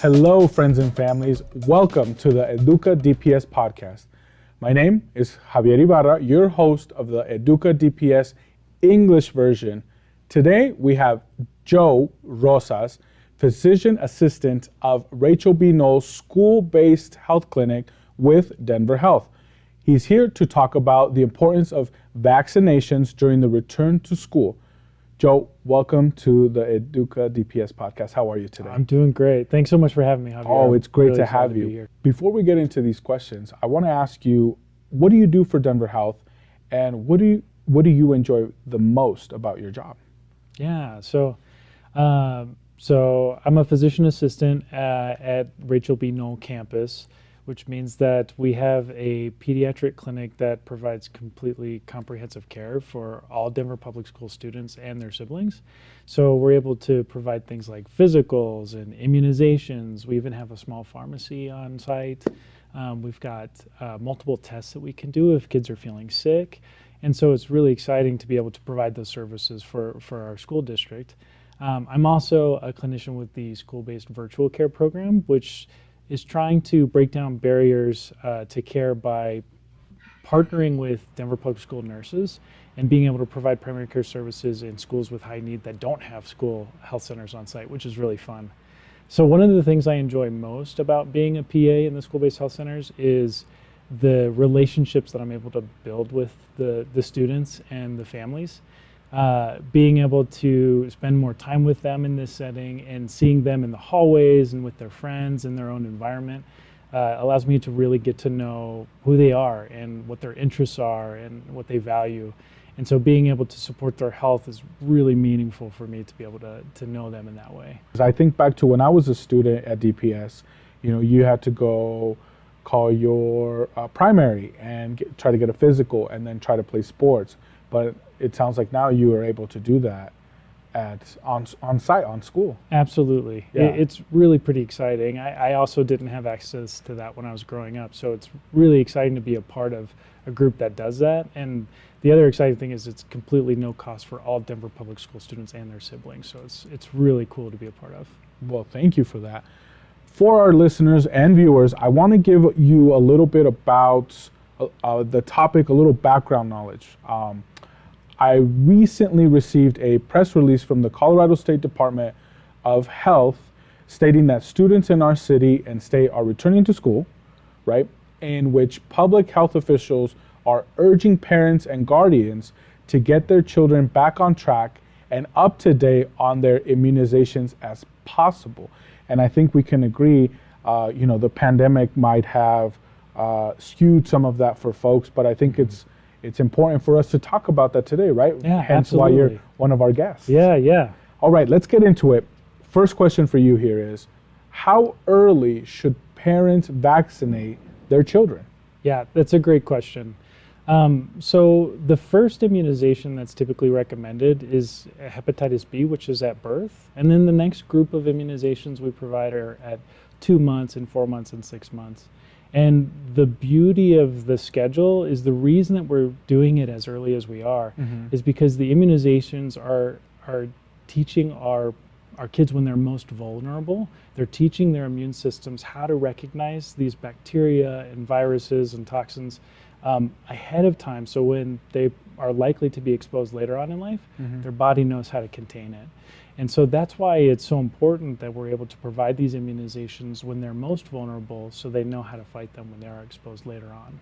Hello, friends and families. Welcome to the EDUCA DPS Podcast. My name is Javier Ibarra, your host of the EDUCA DPS English version. Today, we have Joe Rosas, physician assistant of Rachel B. Knowles School-Based Health Clinic with Denver Health. He's here to talk about the importance of vaccinations during the return to school. Joe, welcome to the EDUCA DPS Podcast. How are you today? I'm doing great. Thanks so much for having me, Javier. Oh, it's great really to have be you. here. Before we get into these questions, I want to ask you, what do you do for Denver Health, and what do you enjoy the most about your job? Yeah, so I'm a physician assistant at Rachel B. Knowles campus, which means that we have a pediatric clinic that provides completely comprehensive care for all Denver Public School students and their siblings. So we're able to provide things like physicals and immunizations. We even have a small pharmacy on site. We've got multiple tests that we can do if kids are feeling sick. And so it's really exciting to be able to provide those services for our school district. I'm also a clinician with the school-based virtual care program, which is trying to break down barriers to care by partnering with Denver Public School nurses and being able to provide primary care services in schools with high need that don't have school health centers on site, which is really fun. So one of the things I enjoy most about being a PA in the school-based health centers is the relationships that I'm able to build with the students and the families. Being able to spend more time with them in this setting and seeing them in the hallways and with their friends in their own environment allows me to really get to know who they are and what their interests are and what they value. And so being able to support their health is really meaningful for me to be able to know them in that way. I think back to when I was a student at DPS, you had to go call your primary and try to get a physical and then try to play sports. But it sounds like now you are able to do that on site, on school. Absolutely. Yeah. It's really pretty exciting. I also didn't have access to that when I was growing up, so it's really exciting to be a part of a group that does that. And the other exciting thing is it's completely no cost for all Denver Public School students and their siblings, so it's really cool to be a part of. Well, thank you for that. For our listeners and viewers, I want to give you a little bit about the topic, a little background knowledge. I recently received a press release from the Colorado State Department of Health stating that students in our city and state are returning to school, right? In which public health officials are urging parents and guardians to get their children back on track and up to date on their immunizations as possible. And I think we can agree, the pandemic might have skewed some of that for folks, but I think it's important for us to talk about that today, right? Yeah, Hence absolutely. why you're one of our guests. Yeah. All right, let's get into it. First question for you here is, how early should parents vaccinate their children? Yeah, that's a great question. So the first immunization that's typically recommended is hepatitis B, which is at birth. And then the next group of immunizations we provide are at 2 months and 4 months and 6 months. And the beauty of the schedule is the reason that we're doing it as early as we are is because the immunizations are teaching our kids when they're most vulnerable. They're teaching their immune systems how to recognize these bacteria and viruses and toxins ahead of time. So when they are likely to be exposed later on in life, their body knows how to contain it. And so that's why it's so important that we're able to provide these immunizations when they're most vulnerable so they know how to fight them when they are exposed later on.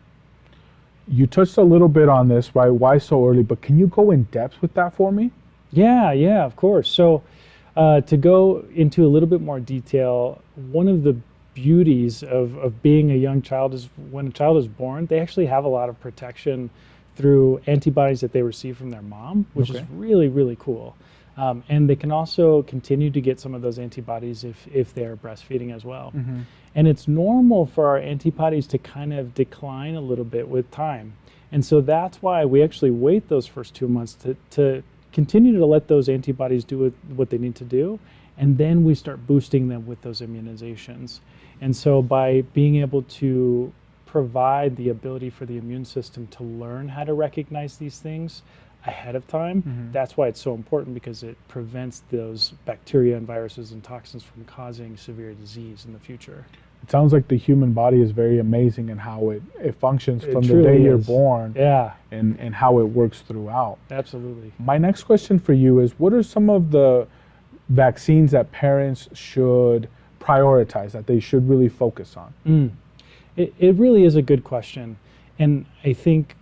You touched a little bit on this, right? Why so early? But can you go in depth with that for me? Yeah, of course. So to go into a little bit more detail, one of the beauties of being a young child is when a child is born, they actually have a lot of protection through antibodies that they receive from their mom, which is really, really cool. And they can also continue to get some of those antibodies if they're breastfeeding as well. And it's normal for our antibodies to kind of decline a little bit with time. And so that's why we actually wait those first 2 months to continue to let those antibodies do what they need to do. And then we start boosting them with those immunizations. And so by being able to provide the ability for the immune system to learn how to recognize these things ahead of time. That's why it's so important, because it prevents those bacteria and viruses and toxins from causing severe disease in the future. It sounds like the human body is very amazing in how it functions from the truly day you're is. born, Yeah, and how it works throughout. absolutely. My next question for you is, what are some of the vaccines that parents should prioritize, that they should really focus on? It really is a good question. And I think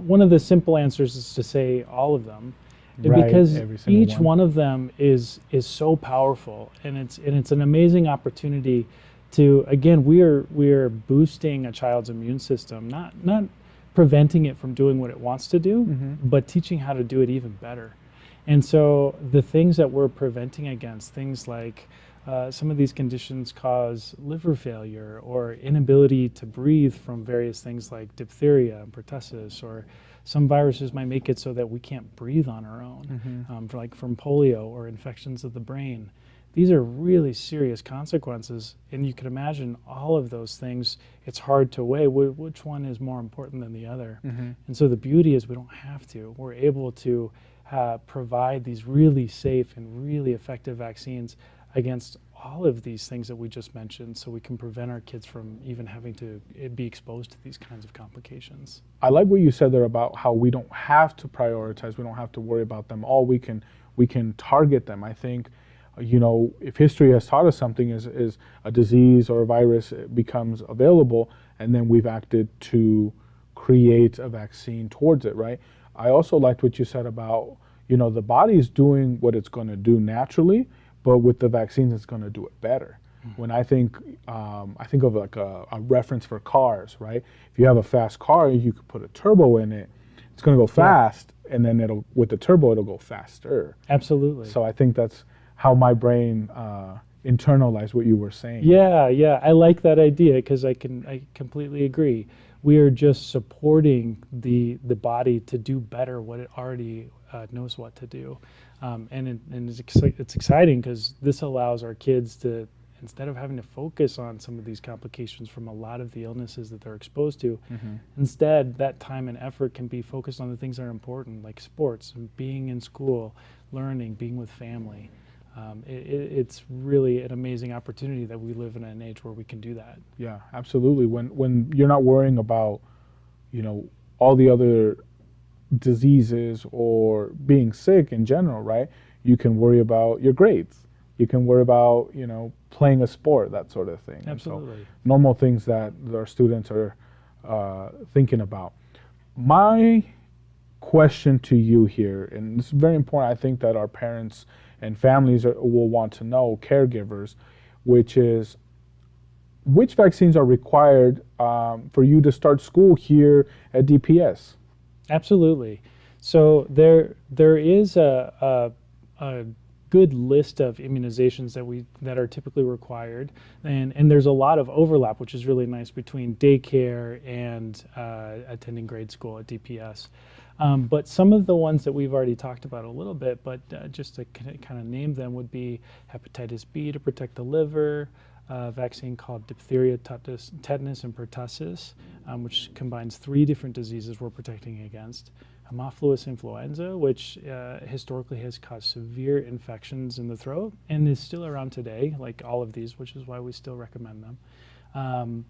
one of the simple answers is to say all of them. Right, Because every single each one of them is so powerful, and it's an amazing opportunity to, again, we are boosting a child's immune system, not preventing it from doing what it wants to do, but teaching how to do it even better. And so the things that we're preventing against, things like some of these conditions cause liver failure or inability to breathe from various things like diphtheria and pertussis, or some viruses might make it so that we can't breathe on our own, like from polio or infections of the brain. These are really serious consequences, and you can imagine all of those things. It's hard to weigh which one is more important than the other. And so the beauty is we don't have to. We're able to provide these really safe and really effective vaccines against all of these things that we just mentioned, so we can prevent our kids from even having to be exposed to these kinds of complications. I like what you said there about how we don't have to prioritize, we don't have to worry about them all. We can target them. I think, if history has taught us something, is a disease or a virus becomes available, and then we've acted to create a vaccine towards it, right? I also liked what you said about, the body is doing what it's going to do naturally, but with the vaccines, it's going to do it better. When I think of like a reference for cars, right? If you have a fast car, you could put a turbo in it. It's going to go fast, and then with the turbo, it'll go faster. Absolutely. So I think that's how my brain internalized what you were saying. Yeah, I like that idea, because I completely agree. We are just supporting the body to do better what it already knows what to do. And it's exciting, because this allows our kids to, instead of having to focus on some of these complications from a lot of the illnesses that they're exposed to, instead that time and effort can be focused on the things that are important, like sports and being in school, learning, being with family. It's really an amazing opportunity that we live in an age where we can do that. Yeah, absolutely. When you're not worrying about, all the other diseases or being sick in general, right? You can worry about your grades. You can worry about, playing a sport, that sort of thing. Absolutely. And so, normal things that our students are thinking about. My question to you here, and it's very important, I think, that our parents and families will want to know, caregivers, which is, which vaccines are required for you to start school here at DPS? Absolutely. So there is a good list of immunizations that are typically required, and there's a lot of overlap, which is really nice, between daycare and attending grade school at DPS. But some of the ones that we've already talked about a little bit, but just to kind of name them, would be hepatitis B to protect the liver, a vaccine called diphtheria, tetanus, and pertussis, which combines 3 different diseases we're protecting against. Haemophilus influenza, which historically has caused severe infections in the throat and is still around today, like all of these, which is why we still recommend them.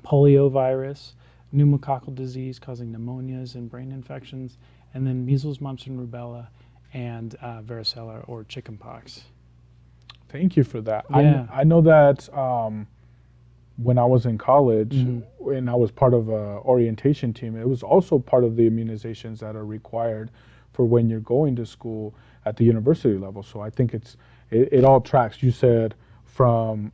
Polio virus, pneumococcal disease causing pneumonias and brain infections, and then measles, mumps, and rubella, and varicella or chickenpox. Thank you for that. Yeah. I know that when I was in college and I was part of an orientation team, it was also part of the immunizations that are required for when you're going to school at the university level. So I think it all tracks. You said from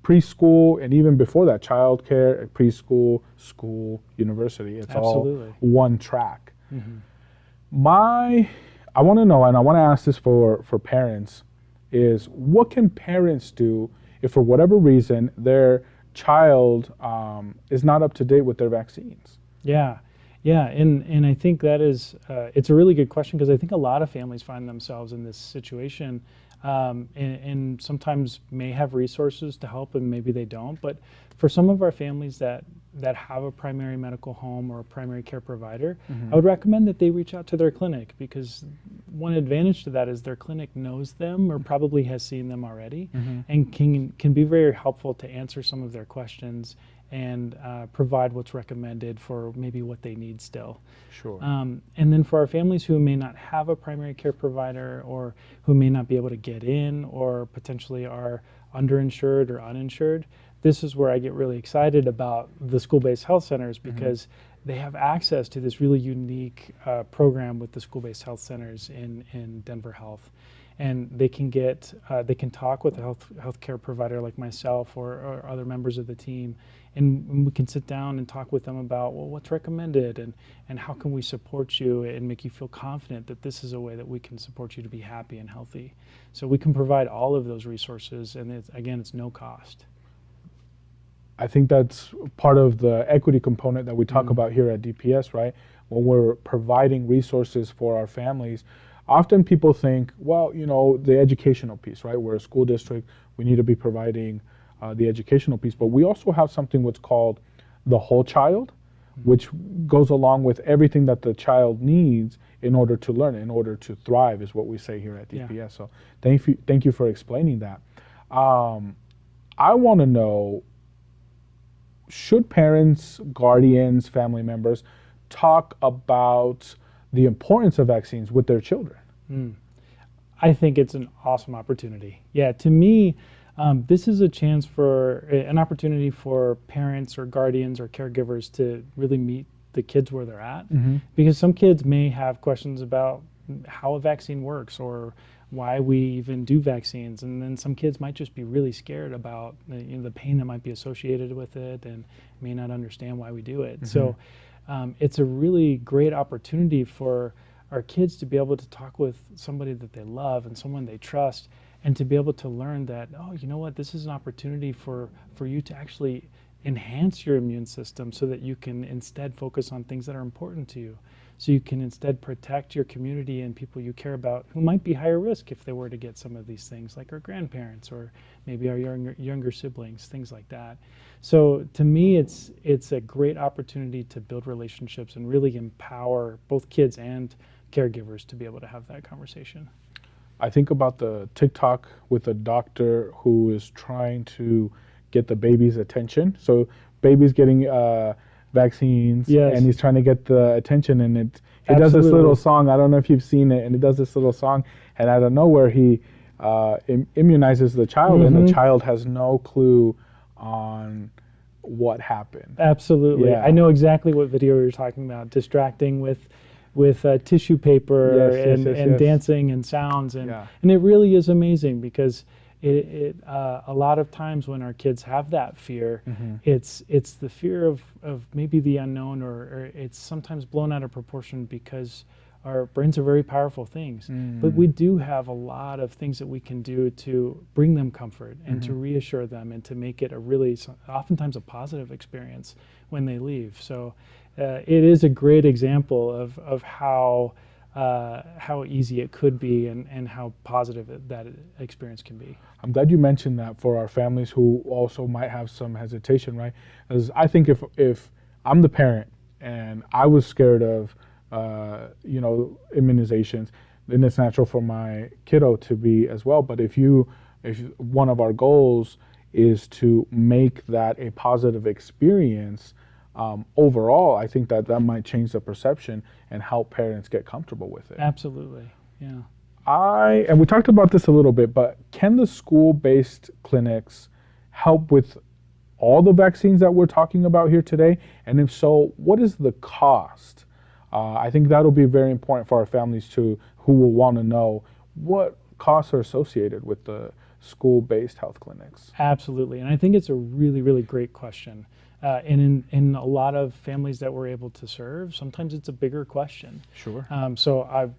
preschool, and even before that, childcare, preschool, school, university. It's Absolutely. all one track. I want to know, and I want to ask this for parents, is what can parents do if for whatever reason their child is not up to date with their vaccines? Yeah, Yeah, and I think that is it's a really good question, because I think a lot of families find themselves in this situation, and sometimes may have resources to help and maybe they don't. But for some of our families that have a primary medical home or a primary care provider, I would recommend that they reach out to their clinic, because one advantage to that is their clinic knows them or probably has seen them already, and can be very helpful to answer some of their questions and provide what's recommended for maybe what they need still. Sure. And then for our families who may not have a primary care provider, or who may not be able to get in, or potentially are underinsured or uninsured, this is where I get really excited about the school-based health centers, because they have access to this really unique program with the school-based health centers in Denver Health. And they can talk with a healthcare provider like myself or other members of the team, and we can sit down and talk with them about, well, what's recommended, and how can we support you and make you feel confident that this is a way that we can support you to be happy and healthy. So we can provide all of those resources, and it's no cost. I think that's part of the equity component that we talk about here at DPS, right? When we're providing resources for our families, often people think, well, the educational piece, right? We're a school district, we need to be providing the educational piece, but we also have something what's called the whole child, which goes along with everything that the child needs in order to learn, in order to thrive, is what we say here at DPS. Yeah. So thank you for explaining that. I want to know, should parents, guardians, family members talk about the importance of vaccines with their children? I think it's an awesome opportunity. Yeah, to me, this is a chance for an opportunity for parents or guardians or caregivers to really meet the kids where they're at, because some kids may have questions about how a vaccine works or why we even do vaccines, and then some kids might just be really scared about the pain that might be associated with it and may not understand why we do it. So it's a really great opportunity for our kids to be able to talk with somebody that they love and someone they trust, and to be able to learn that, oh, you know what, this is an opportunity for you to actually enhance your immune system so that you can instead focus on things that are important to you. So you can instead protect your community and people you care about who might be higher risk if they were to get some of these things, like our grandparents or maybe our younger siblings, things like that. So to me, it's a great opportunity to build relationships and really empower both kids and caregivers to be able to have that conversation. I think about the TikTok with a doctor who is trying to get the baby's attention. So baby's getting vaccines, and he's trying to get the attention, and it does this little song. I don't know if you've seen it, and it does this little song, and out of nowhere he immunizes the child, and the child has no clue on what happened. Absolutely. Yeah. I know exactly what video you're talking about, distracting with tissue paper and dancing and sounds, and it really is amazing, because it a lot of times when our kids have that fear, it's the fear of maybe the unknown, or it's sometimes blown out of proportion, because our brains are very powerful things. But we do have a lot of things that we can do to bring them comfort and to reassure them and to make it a really, oftentimes a positive experience when they leave. So it is a great example of how easy it could be and how positive that experience can be. I'm glad you mentioned that for our families who also might have some hesitation, right? Because I think if I'm the parent and I was scared of immunizations, then it's natural for my kiddo to be as well. But if one of our goals is to make that a positive experience, overall, I think that might change the perception and help parents get comfortable with it. Absolutely, yeah. And we talked about this a little bit, but can the school-based clinics help with all the vaccines that we're talking about here today? And if so, what is the cost? I think that'll be very important for our families who will want to know what costs are associated with the school-based health clinics. Absolutely, and I think it's a really, really great question. And in a lot of families that we're able to serve, sometimes it's a bigger question. Sure. So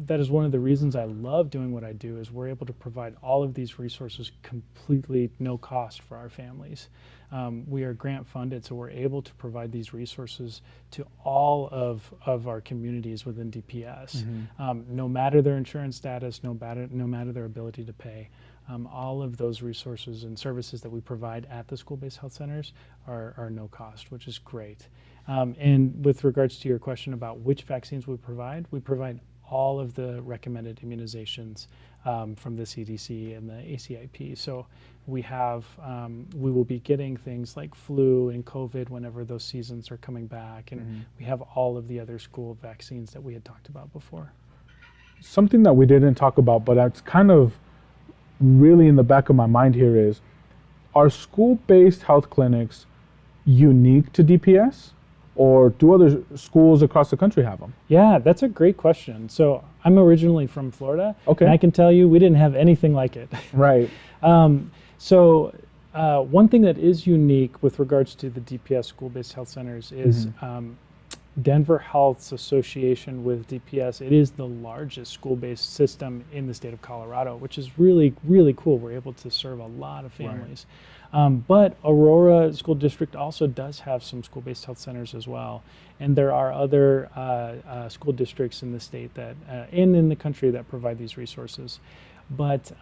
that is one of the reasons I love doing what I do, is we're able to provide all of these resources completely no cost for our families. We are grant funded, so we're able to provide these resources to all of our communities within DPS, no matter their insurance status, no matter their ability to pay. All of those resources and services that we provide at the school-based health centers are no cost, which is great. And with regards to your question about which vaccines we provide all of the recommended immunizations from the CDC and the ACIP. So we will be getting things like flu and COVID whenever those seasons are coming back, and we have all of the other school vaccines that we had talked about before. Something that we didn't talk about, but that's kind of really in the back of my mind here is, are school-based health clinics unique to DPS? Or do other schools across the country have them? Yeah, that's a great question. So I'm originally from Florida, okay, and I can tell you we didn't have anything like it. Right. So one thing that is unique with regards to the DPS school-based health centers is Denver Health's association with DPS. It is the largest school-based system in the state of Colorado, which is really, really cool. We're able to serve a lot of families. Right. But Aurora School District also does have some school-based health centers as well. And there are other school districts in the state that, and in the country, that provide these resources. But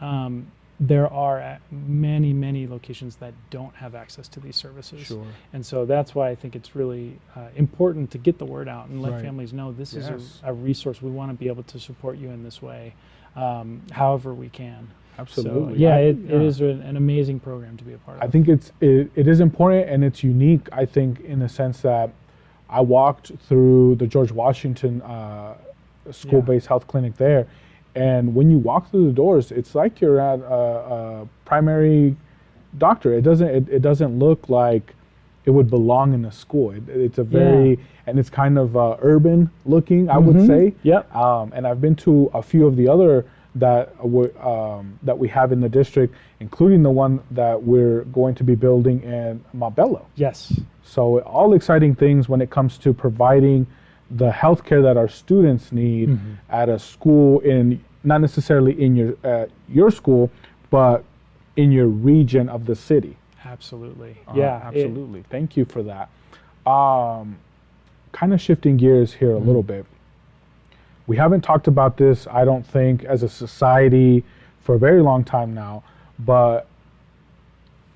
there are many, many locations that don't have access to these services. Sure. And so that's why I think it's really important to get the word out and let Right. families know this is a resource. We want to be able to support you in this way, however we can. Absolutely. So, it is an amazing program to be a part of. I think it is important, and it's unique, I think, in the sense that I walked through the George Washington school-based health clinic there, and when you walk through the doors, it's like you're at a primary doctor. It doesn't look like it would belong in a school. It's a very, and it's kind of urban looking, I would say. Yep. And I've been to a few of the other that we have in the district, including the one that we're going to be building in Montbello. Yes. So all exciting things when it comes to providing the healthcare that our students need at a school, in not necessarily in your school, but in your region of the city. Absolutely. Absolutely. Thank you for that. Kind of shifting gears here a little bit. We haven't talked about this, I don't think, as a society for a very long time now, but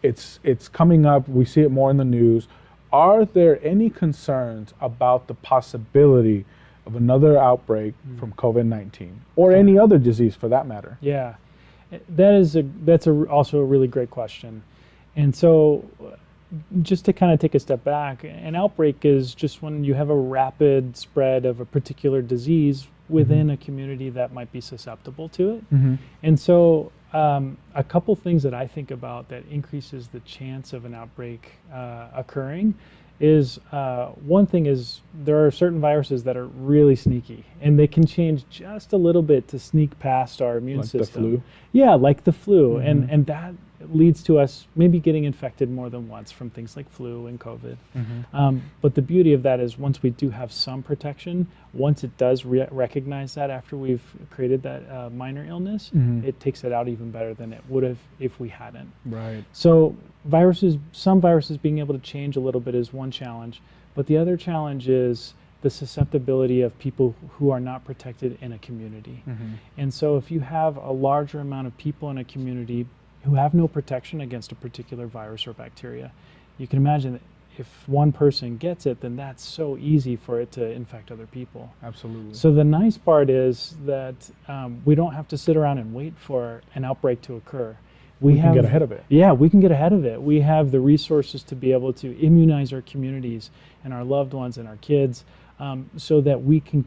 it's coming up. We see it more in the news. Are there any concerns about the possibility of another outbreak from COVID-19 or any other disease for that matter? Yeah, that's also a really great question. And so just to kind of take a step back, an outbreak is just when you have a rapid spread of a particular disease within a community that might be susceptible to it. And so a couple things that I think about that increases the chance of an outbreak occurring is, one thing is there are certain viruses that are really sneaky, and they can change just a little bit to sneak past our immune system. Like the flu? Yeah, like the flu. And that leads to us maybe getting infected more than once from things like flu and COVID. But the beauty of that is once we do have some protection, once it does recognize that after we've created that minor illness, it takes it out even better than it would have if we hadn't. Right. So some viruses being able to change a little bit is one challenge, but the other challenge is the susceptibility of people who are not protected in a community. And so if you have a larger amount of people in a community who have no protection against a particular virus or bacteria, you can imagine that if one person gets it, then that's so easy for it to infect other people. Absolutely. So the nice part is that we don't have to sit around and wait for an outbreak to occur. We can get ahead of it. Yeah, we can get ahead of it. We have the resources to be able to immunize our communities and our loved ones and our kids, so that we can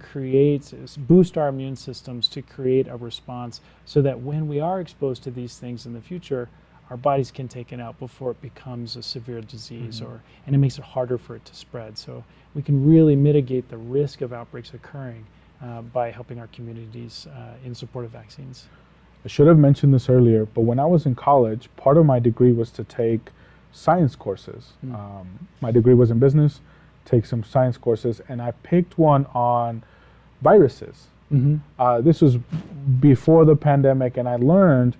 boost our immune systems to create a response so that when we are exposed to these things in the future, our bodies can take it out before it becomes a severe disease, and it makes it harder for it to spread. So we can really mitigate the risk of outbreaks occurring by helping our communities in support of vaccines. I should have mentioned this earlier, but when I was in college, part of my degree was to take science courses. My degree was in business, take some science courses, and I picked one on viruses. This was before the pandemic, and I learned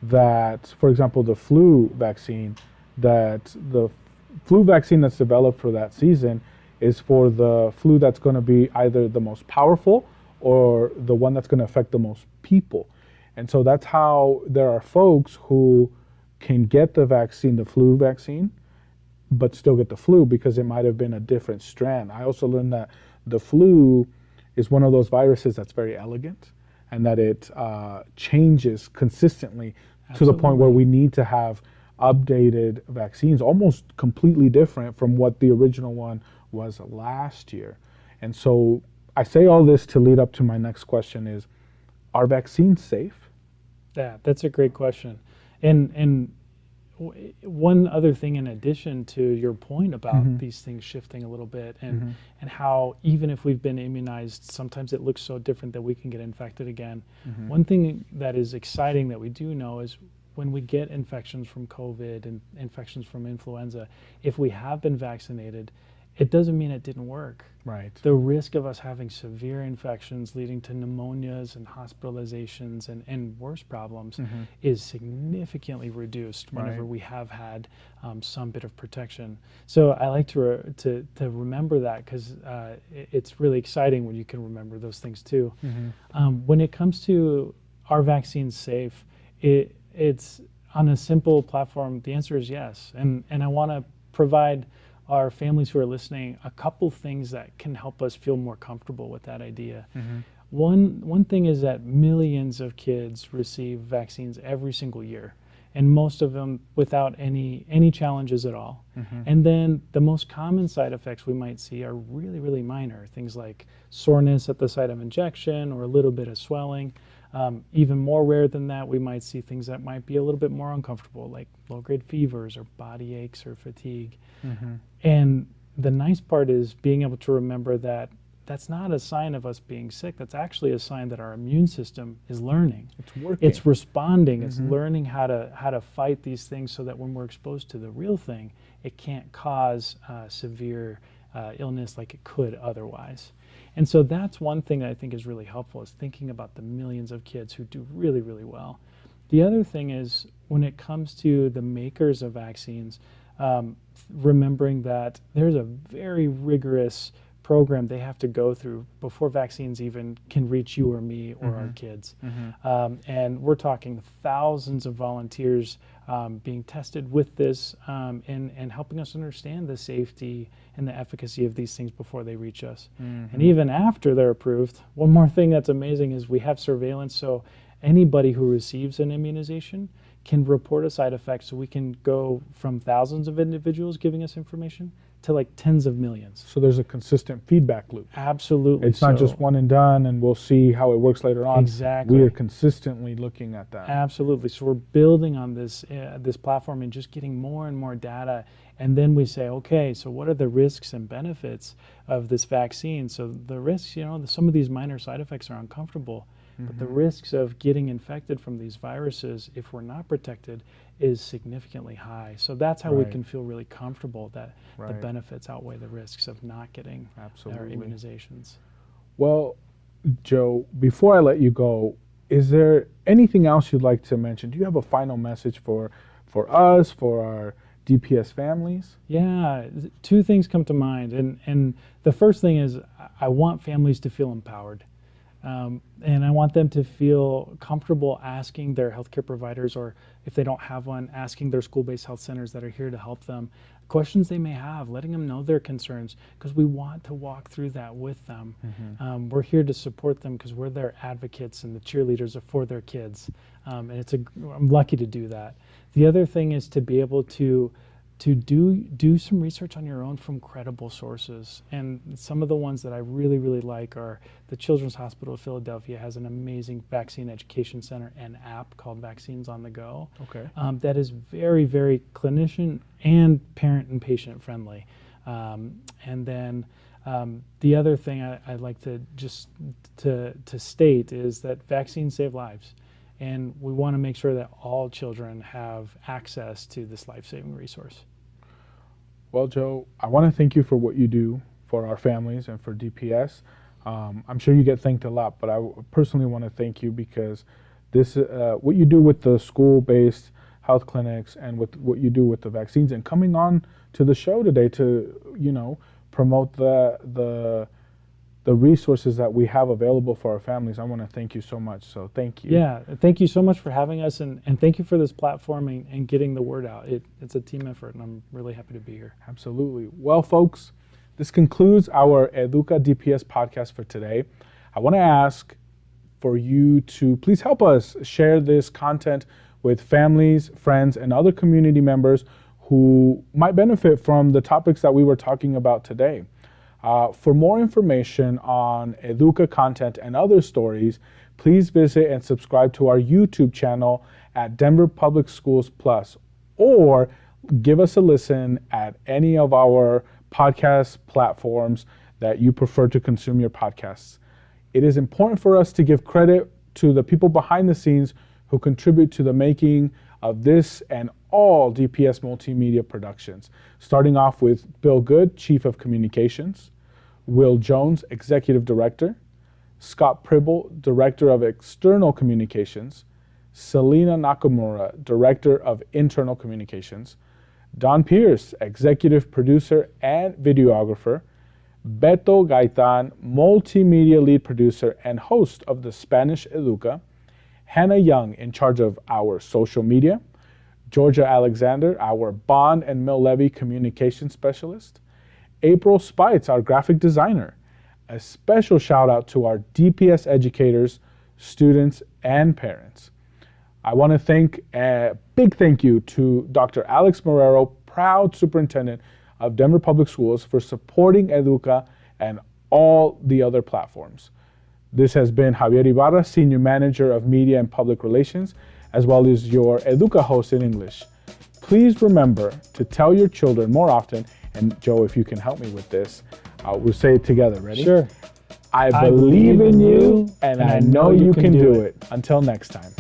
that, for example, the flu vaccine, that the flu vaccine that's developed for that season is for the flu that's going to be either the most powerful or the one that's going to affect the most people. And so that's how there are folks who can get the vaccine, the flu vaccine, but still get the flu because it might have been a different strand. I also learned that the flu is one of those viruses that's very elegant and that it changes consistently to the point where we need to have updated vaccines, almost completely different from what the original one was last year. And so I say all this to lead up to my next question is, are vaccines safe? Yeah, that's a great question. And one other thing in addition to your point about these things shifting a little bit and how even if we've been immunized, sometimes it looks so different that we can get infected again. One thing that is exciting that we do know is when we get infections from COVID and infections from influenza, if we have been vaccinated, it doesn't mean it didn't work. Right. The risk of us having severe infections leading to pneumonias and hospitalizations and worse problems is significantly reduced whenever we have had some bit of protection. So I like to remember that because it's really exciting when you can remember those things too. When it comes to are vaccines safe, it's on a simple platform. The answer is yes, and I want to provide our families who are listening a couple things that can help us feel more comfortable with that idea. One thing is that millions of kids receive vaccines every single year, and most of them without any challenges at all. And then the most common side effects we might see are really, really minor, things like soreness at the site of injection or a little bit of swelling. Even more rare than that, we might see things that might be a little bit more uncomfortable, like low-grade fevers or body aches or fatigue. And the nice part is being able to remember that that's not a sign of us being sick. That's actually a sign that our immune system is learning. It's working. It's responding. It's learning how to fight these things so that when we're exposed to the real thing, it can't cause severe illness like it could otherwise. And so that's one thing that I think is really helpful, is thinking about the millions of kids who do really, really well. The other thing is when it comes to the makers of vaccines, remembering that there's a very rigorous program they have to go through before vaccines even can reach you or me or our kids. And we're talking thousands of volunteers being tested with this and helping us understand the safety and the efficacy of these things before they reach us. And even after they're approved, one more thing that's amazing is we have surveillance, so anybody who receives an immunization can report a side effect, so we can go from thousands of individuals giving us information to like tens of millions. So there's a consistent feedback loop. Absolutely. It's not just one and done and we'll see how it works later on. Exactly. We are consistently looking at that. Absolutely. So we're building on this platform and just getting more and more data. And then we say, okay, so what are the risks and benefits of this vaccine? So the risks, some of these minor side effects are uncomfortable, but the risks of getting infected from these viruses, if we're not protected, is significantly high. So that's how we can feel really comfortable that the benefits outweigh the risks of not getting our immunizations. Well, Joe, before I let you go, is there anything else you'd like to mention? Do you have a final message for us, for our DPS families? Yeah, two things come to mind. And the first thing is I want families to feel empowered. And I want them to feel comfortable asking their healthcare providers, or if they don't have one, asking their school-based health centers that are here to help them, questions they may have, letting them know their concerns, because we want to walk through that with them. We're here to support them because we're their advocates and the cheerleaders for their kids. And I'm lucky to do that. The other thing is to be able to do some research on your own from credible sources. And some of the ones that I really, really like are the Children's Hospital of Philadelphia has an amazing vaccine education center and app called Vaccines on the Go. Okay. That is very, very clinician and parent and patient friendly. And then the other thing I'd like to just to state is that vaccines save lives. And we want to make sure that all children have access to this life-saving resource. Well, Joe, I want to thank you for what you do for our families and for DPS. I'm sure you get thanked a lot, but I personally want to thank you because this, what you do with the school-based health clinics and with what you do with the vaccines and coming on to the show today to, promote the resources that we have available for our families. I want to thank you so much. So thank you. Yeah, thank you so much for having us, and thank you for this platform and getting the word out. It's a team effort, and I'm really happy to be here. Absolutely. Well, folks, this concludes our EDUCA DPS podcast for today. I want to ask for you to please help us share this content with families, friends, and other community members who might benefit from the topics that we were talking about today. For more information on EDUCA content and other stories, please visit and subscribe to our YouTube channel at Denver Public Schools Plus, or give us a listen at any of our podcast platforms that you prefer to consume your podcasts. It is important for us to give credit to the people behind the scenes who contribute to the making of this and all DPS multimedia productions, starting off with Bill Good, Chief of Communications, Will Jones, Executive Director, Scott Pribble, Director of External Communications, Selena Nakamura, Director of Internal Communications, Don Pierce, Executive Producer and Videographer, Beto Gaitan, Multimedia Lead Producer and host of the Spanish EDUCA, Hannah Young, in charge of our social media, Georgia Alexander, our Bond and Mill Levy Communication Specialist, April Spites, our graphic designer. A special shout out to our DPS educators, students, and parents. I want to thank a big thank you to Dr. Alex Marrero, proud superintendent of Denver Public Schools, for supporting EDUCA and all the other platforms. This has been Javier Ibarra, Senior Manager of Media and Public Relations, as well as your EDUCA host in English. Please remember to tell your children more often, and Joe, if you can help me with this, we'll say it together. Ready? Sure. I believe in you, and I know you can do it. Until next time.